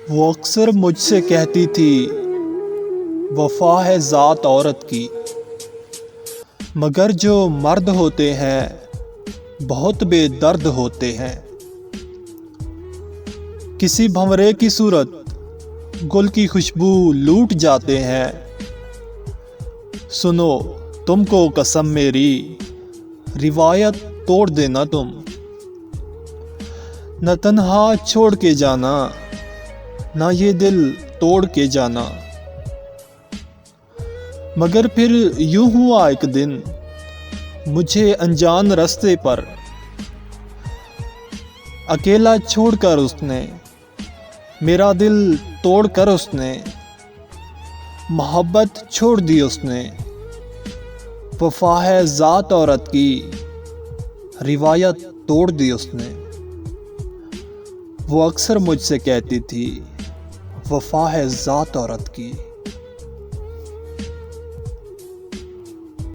وہ اکثر مجھ سے کہتی تھی وفا ہے ذات عورت کی، مگر جو مرد ہوتے ہیں بہت بے درد ہوتے ہیں۔ کسی بھنورے کی صورت گل کی خوشبو لوٹ جاتے ہیں۔ سنو تم کو قسم میری، روایت توڑ دینا تم، نہ تنہا چھوڑ کے جانا، نہ یہ دل توڑ کے جانا۔ مگر پھر یوں ہوا ایک دن مجھے انجان رستے پر، اکیلا چھوڑ کر اس نے میرا دل توڑ کر اس نے محبت چھوڑ دی اس نے۔ وفا ہے ذات عورت کی، روایت توڑ دی اس نے۔ وہ اکثر مجھ سے کہتی تھی وفا ہے ذات عورت کی۔